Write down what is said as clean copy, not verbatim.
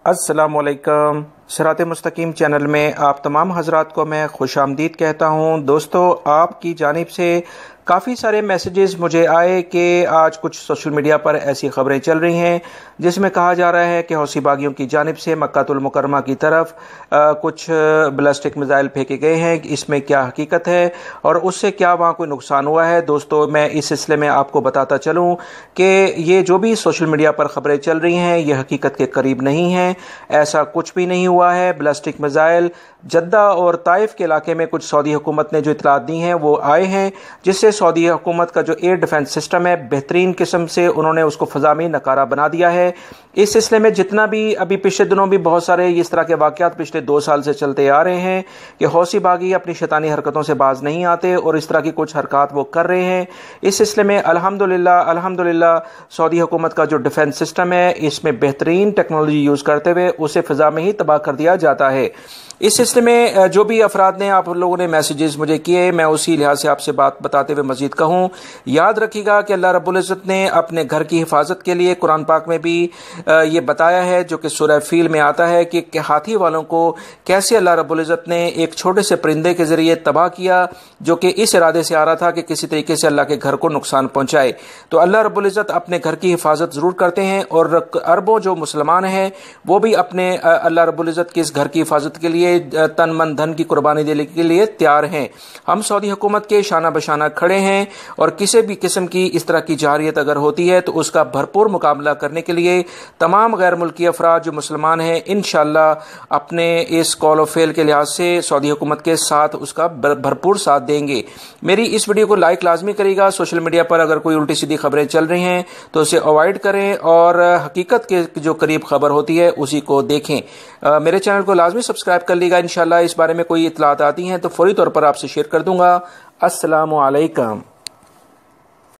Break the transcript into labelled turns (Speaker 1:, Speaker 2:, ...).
Speaker 1: अस्सलामुअलैकुम। सिरात मुस्तकीम चैनल में आप तमाम हजरात को मैं खुश आमदीद कहता हूँ। दोस्तों, आपकी जानिब से काफ़ी सारे मैसेजेस मुझे आए कि आज कुछ सोशल मीडिया पर ऐसी खबरें चल रही हैं जिसमें कहा जा रहा है कि हौसी बागियों की जानिब से मक्कातुल मुकर्रमा की तरफ कुछ बैलिस्टिक मिसाइल फेंके गए हैं। इसमें क्या हकीकत है और उससे क्या वहाँ कोई नुकसान हुआ है? दोस्तों, मैं इस सिलसिले में आपको बताता चलूँ कि ये जो भी सोशल मीडिया पर खबरें चल रही हैं ये हकीकत के करीब नहीं हैं। ऐसा कुछ भी नहीं हुआ है। बैलिस्टिक मिसाइल जद्दा और ताइफ के इलाके में कुछ सऊदी हुकूमत ने जो इतलात दी हैं वो आए हैं, जिससे सऊदी हुकूमत का जो एयर डिफेंस सिस्टम है बेहतरीन किस्म से उन्होंने उसको फ़ज़ा में नकारा बना दिया है। इस सिलसिले में जितना भी अभी पिछले दिनों भी बहुत सारे इस तरह के वाक़यात पिछले 2 साल से चलते आ रहे हैं कि हौसी बागी अपनी शैतानी हरकतों से बाज नहीं आते और इस तरह की कुछ हरकत वो कर रहे हैं। इस सिलसिले में अल्हम्दुलिल्लाह सऊदी हुकूमत का जो डिफेंस सिस्टम है इसमें बेहतरीन टेक्नोलॉजी यूज़ करते हुए उसे फ़ज़ा में ही तबाह कर दिया जाता है। इस सिलसिले में जो भी अफराद ने आप लोगों ने मैसेजेस मुझे किए, मैं उसी लिहाज से आपसे बात बताते हुए मजीद कहूँ, याद रखिएगा कि अल्लाह रब्बुल इज़्ज़त ने अपने घर की हिफाजत के लिए कुरान पाक में भी ये बताया है, जो कि सूरह फील में आता है कि हाथी वालों को कैसे अल्लाह रब्बुल इज़्ज़त ने एक छोटे से परिंदे के ज़रिए तबाह किया, जो कि इस इरादे से आ रहा था कि किसी तरीके से अल्लाह के घर को नुकसान पहुँचाए। तो अल्लाह रब्बुल इज़्ज़त अपने घर की हिफाजत ज़रूर करते हैं और अरबों जो मुसलमान हैं वो भी अपने अल्लाह रब्बुल इज़्ज़त के इस घर की हिफाजत के लिए तन मन धन की कुर्बानी देने के लिए तैयार हैं। हम सऊदी हुकूमत के शाना बशाना खड़े हैं और किसी भी किस्म की इस तरह की जारियत अगर होती है तो उसका भरपूर मुकाबला करने के लिए तमाम गैर मुल्की अफराद जो मुसलमान हैं इंशाअल्लाह अपने इस कॉल ऑफ फेल के लिहाज से सऊदी हुकूमत के साथ उसका भरपूर साथ देंगे। मेरी इस वीडियो को लाइक लाजमी करिएगा। सोशल मीडिया पर अगर कोई उल्टी सीधी खबरें चल रही हैं तो उसे अवॉइड करें और हकीकत के जो करीब खबर होती है उसी को देखें। मेरे चैनल को लाजमी सब्सक्राइब कर लीजिएगा। इंशाअल्लाह इस बारे में कोई इतलात आती हैं तो फौरी तौर पर आपसे शेयर कर दूंगा। अस्सलामु अलैकुम।